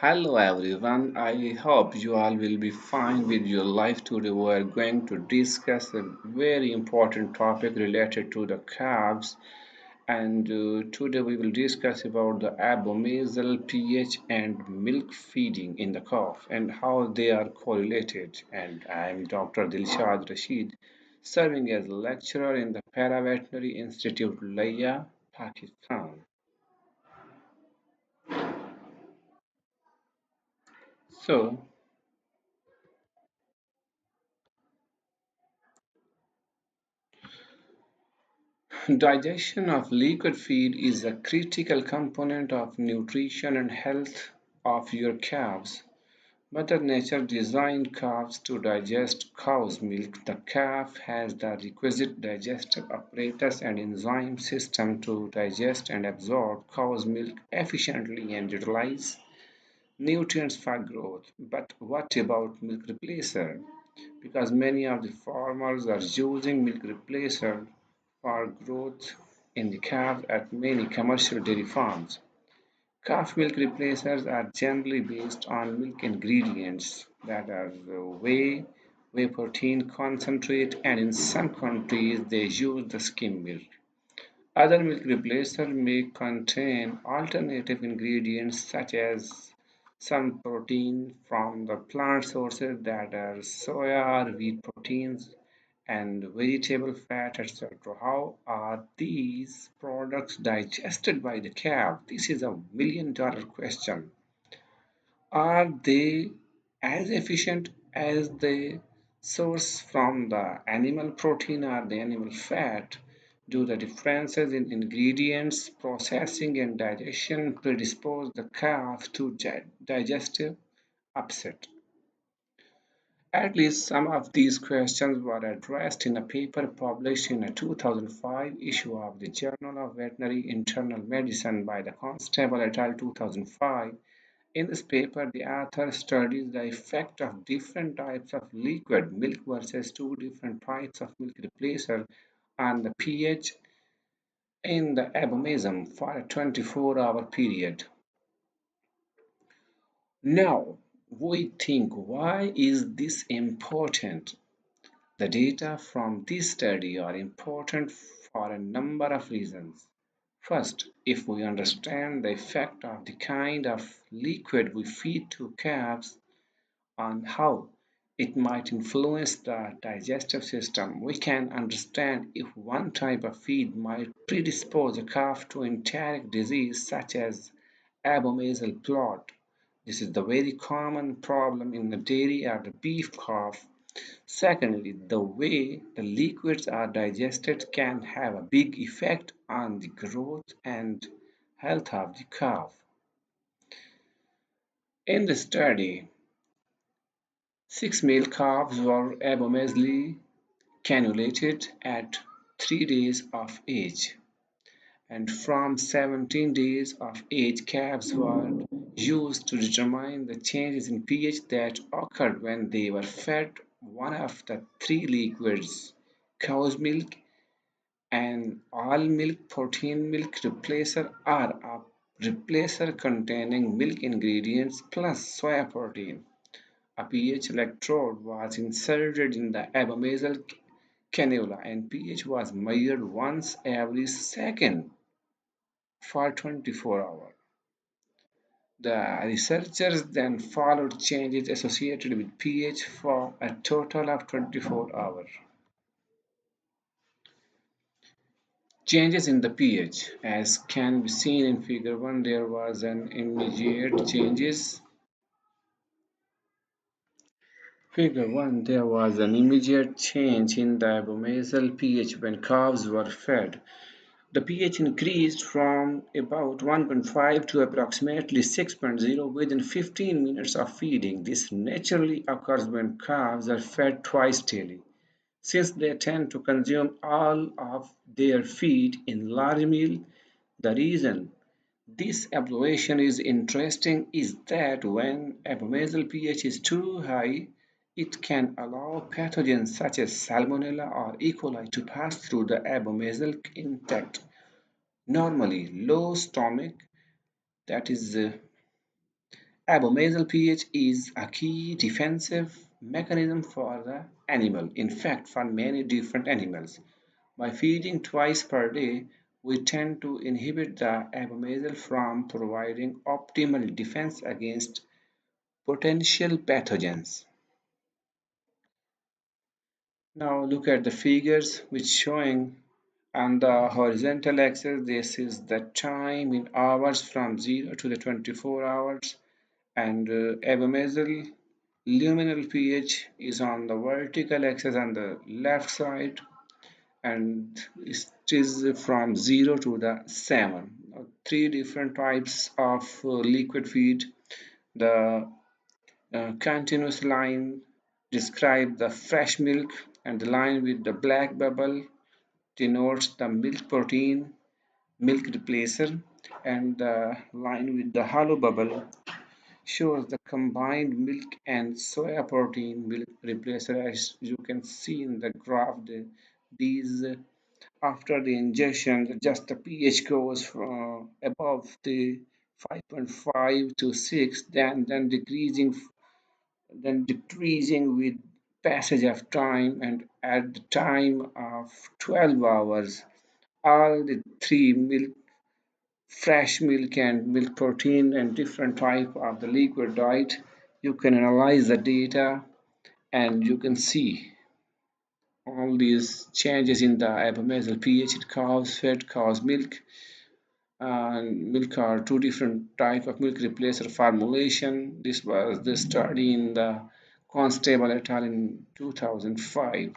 Hello everyone, I hope you all will be fine with your life. Today we are going to discuss a very important topic related to the calves, and today we will discuss about the abomasal pH and milk feeding in the calf and how they are correlated. And I am Dr. Dilshad Rashid, serving as a lecturer in the Paraveterinary Institute, Laya, Pakistan. So, digestion of liquid feed is a critical component of nutrition and health of your calves. Mother Nature designed calves to digest cow's milk. The calf has the requisite digestive apparatus and enzyme system to digest and absorb cow's milk efficiently and utilize nutrients for growth. But what about milk replacer? Because many of the farmers are using milk replacer for growth in the calf at many commercial dairy farms. Calf milk replacers are generally based on milk ingredients that are whey protein concentrate, and in some countries they use the skim milk. Other milk replacers may contain alternative ingredients such as some protein from the plant sources that are soya or wheat proteins and vegetable fat, etc. How are these products digested by the calf? This is a $1 million question. Are they as efficient as the source from the animal protein or the animal fat? Do the differences in ingredients, processing, and digestion predispose the calf to digestive upset? At least some of these questions were addressed in a paper published in a 2005 issue of the Journal of Veterinary Internal Medicine by the Constable et al. 2005. In this paper, the author studies the effect of different types of liquid milk versus two different types of milk replacer on the pH in the abomasum for a 24-hour period. Now, we think, why is this important? The data from this study are important for a number of reasons. First, if we understand the effect of the kind of liquid we feed to calves on how it might influence the digestive system, we can understand if one type of feed might predispose a calf to enteric disease such as abomasal plot. This is the very common problem in the dairy or the beef calf. Secondly, the way the liquids are digested can have a big effect on the growth and health of the calf. In the study, six male calves were abdominally cannulated at 3 days of age, and from 17 days of age, calves were used to determine the changes in pH that occurred when they were fed one of the three liquids: cow's milk, an all-milk protein milk replacer, or a replacer containing milk ingredients plus soy protein. A pH electrode was inserted in the abomasal cannula and pH was measured once every second for 24 hours. The researchers then followed changes associated with pH for a total of 24 hours. Changes in the pH. As can be seen in figure 1, there was an immediate changes. Figure 1, there was an immediate change in the abomasal pH when calves were fed. The pH increased from about 1.5 to approximately 6.0 within 15 minutes of feeding. This naturally occurs when calves are fed twice daily, since they tend to consume all of their feed in large meal. The reason this observation is interesting is that when abomasal pH is too high, it can allow pathogens such as Salmonella or E. coli to pass through the abomasal intake. Normally, low stomach, that is Abomasal pH is a key defensive mechanism for the animal. In fact, for many different animals, by feeding twice per day, we tend to inhibit the abomasal from providing optimal defense against potential pathogens. Now look at the figures which showing on the horizontal axis this is the time in hours from 0 to the 24 hours, and abomasal luminal pH is on the vertical axis on the left side, and it is from 0 to the 7. Three different types of liquid feed. The continuous line describe the fresh milk, and the line with the black bubble denotes the milk protein milk replacer, and the line with the hollow bubble shows the combined milk and soya protein milk replacer. As you can see in the graph, these after the injection, just the pH goes from above the 5.5 to 6, then decreasing with passage of time, and at the time of 12 hours, all the three milk, fresh milk and milk protein and different type of the liquid diet, you can analyze the data and you can see all these changes in the abomasal pH. It causes fat, causes milk, and milk are two different type of milk replacer formulation. This was the study in the Constable et al. In 2005.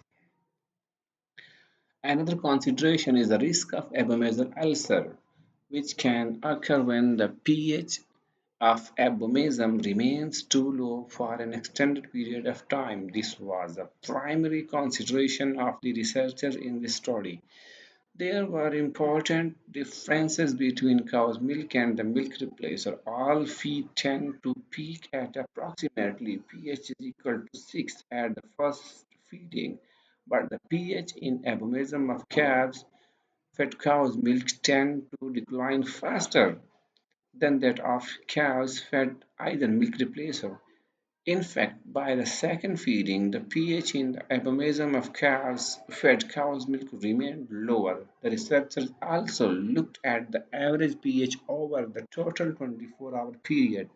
Another consideration is the risk of abomasal ulcer, which can occur when the pH of abomasum remains too low for an extended period of time. This was a primary consideration of the researchers in this study. There were important differences between cow's milk and the milk replacer. All feed tend to peak at approximately pH is equal to 6 at the first feeding, but the pH in abomasum of calves fed cow's milk tend to decline faster than that of cows fed either milk replacer. In fact, by the second feeding, the pH in the abomasum of cows fed cow's milk remained lower. The researchers also looked at the average pH over the total 24-hour period.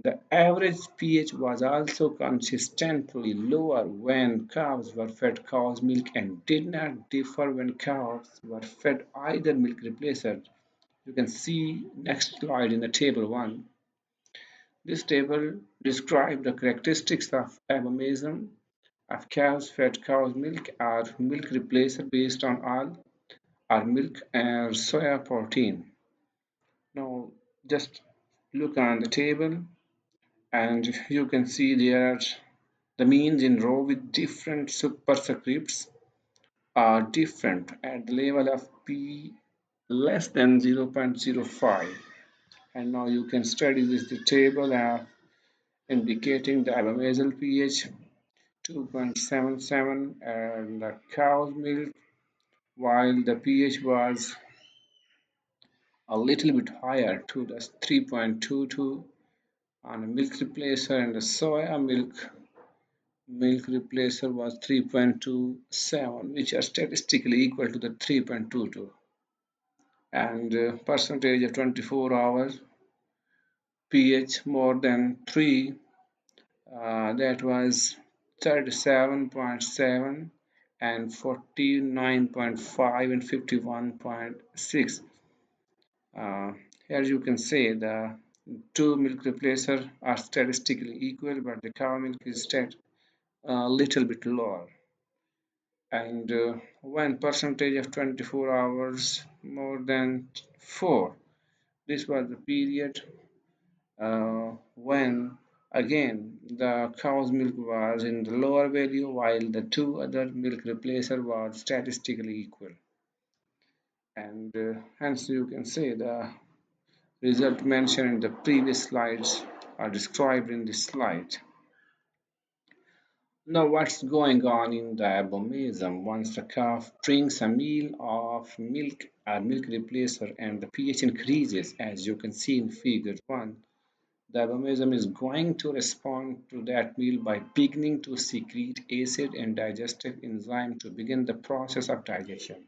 The average pH was also consistently lower when cows were fed cow's milk and did not differ when cows were fed either milk replacer. You can see next slide in the table 1. This table describes the characteristics of abomasum of cows fed cow's milk or milk replacer based on all or milk and soya protein. Now just look on the table and you can see there are the means in row with different superscripts are different at the level of p less than 0.05, and now you can study this the table indicating the abomasal pH 2.77 and the cow's milk, while the pH was a little bit higher to the 3.22 on a milk replacer, and the soya milk replacer was 3.27, which are statistically equal to the 3.22, and percentage of 24 hours pH more than 3, that was 37.7 and 49.5 and 51.6. Uh, Here you can say the two milk replacer are statistically equal, but the cow milk is a little bit lower. And when percentage of 24 hours more than 4, this was the period when again the cow's milk was in the lower value while the two other milk replacer was statistically equal, and hence you can say the result mentioned in the previous slides are described in this slide. Now what's going on in the abomasum once the calf drinks a meal of milk or milk replacer and the pH increases, as you can see in figure 1. The organism is going to respond to that meal by beginning to secrete acid and digestive enzyme to begin the process of digestion.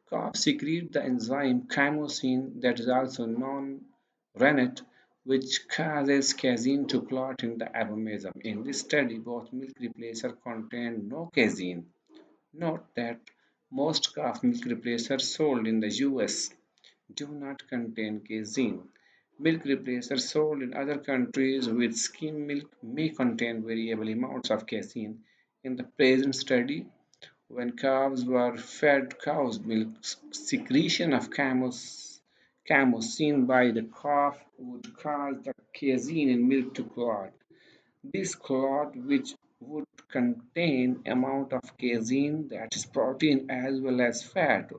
Calves secrete the enzyme chymosin that is also known rennet, which causes casein to clot in the abomasum. In this study, both milk replacer contained no casein. Note that most calf milk replacers sold in the US do not contain casein. Milk replacers sold in other countries with skim milk may contain variable amounts of casein. In the present study, when calves were fed cow's milk, secretion of chymosin by the calf would cause the casein in milk to clot. This clot, which would contain amount of casein, that is protein as well as fat,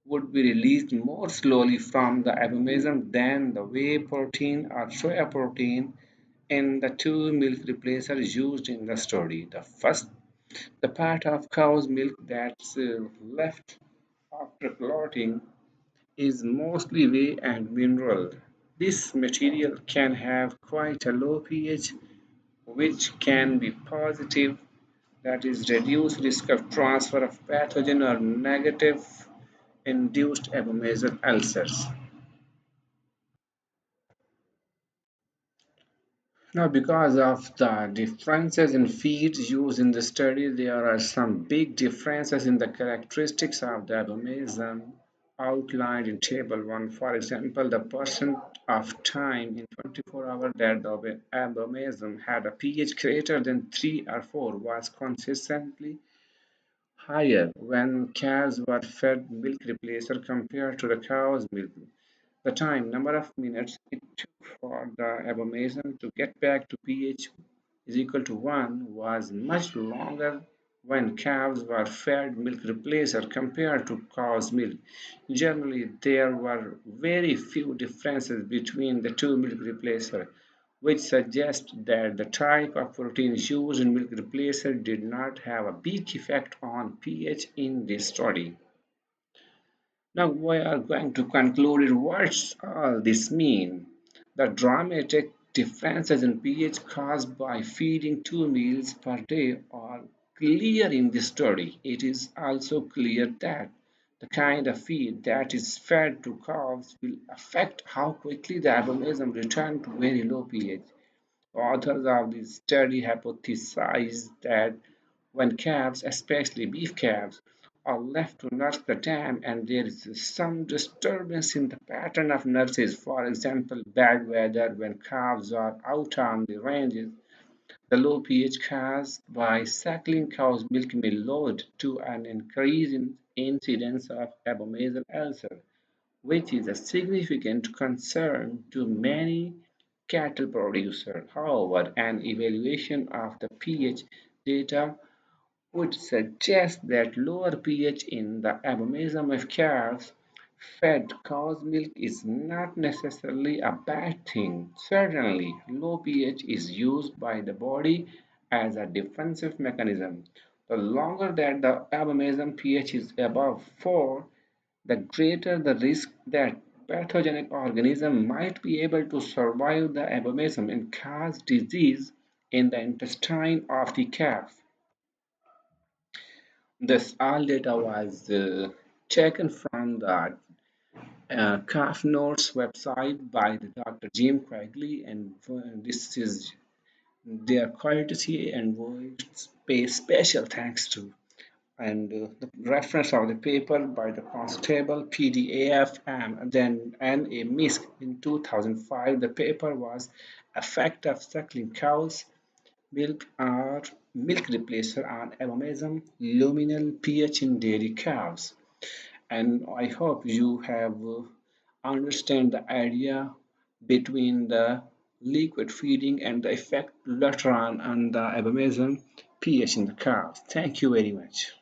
would be released more slowly from the abomasum than the whey protein or soy protein in the two milk replacers used in the study. The part of cow's milk that's left after clotting is mostly whey and mineral. This material can have quite a low pH, which can be positive, that is, reduce risk of transfer of pathogen or negative induced abomasal ulcers. Now, because of the differences in feeds used in the study, there are some big differences in the characteristics of the abomasum outlined in Table 1. For example, the percent of time in 24 hours that the abomasum had a pH greater than 3 or 4 was consistently higher when calves were fed milk replacer compared to the cow's milk. The time, number of minutes it took for the abomasum to get back to pH is equal to 1 was much longer when calves were fed milk replacer compared to cow's milk. Generally, there were very few differences between the two milk replacer, which suggests that the type of protein used in milk replacer did not have a big effect on pH in this study. Now we are going to conclude what all this mean. The dramatic differences in pH caused by feeding two meals per day are clear in this study. It is also clear that the kind of feed that is fed to calves will affect how quickly the abomasum return to very low pH. Authors of this study hypothesized that when calves, especially beef calves, are left to nurse the dam and there is some disturbance in the pattern of nurses, for example, bad weather when calves are out on the ranges, the low pH caused by suckling cow's milk may lead to an increase in incidence of abomasal ulcer, which is a significant concern to many cattle producers. However, an evaluation of the pH data would suggest that lower pH in the abomasum of calves fed cow's milk is not necessarily a bad thing. Certainly, low pH is used by the body as a defensive mechanism. The longer that the abomasum pH is above 4, the greater the risk that pathogenic organism might be able to survive the abomasum and cause disease in the intestine of the calf. This all data was taken from the Calf Notes website by the Dr. Jim Quigley, and this is their quality and we pay special thanks to. And the reference of the paper by the Constable PDF and then N.A. Misk in 2005. The paper was Effect of Suckling Cows Milk or Milk Replacer on Abomasum Luminal pH in Dairy Cows. And I hope you have understand the idea between the liquid feeding and the effect later on the abomasum pH in the cows. Thank you very much.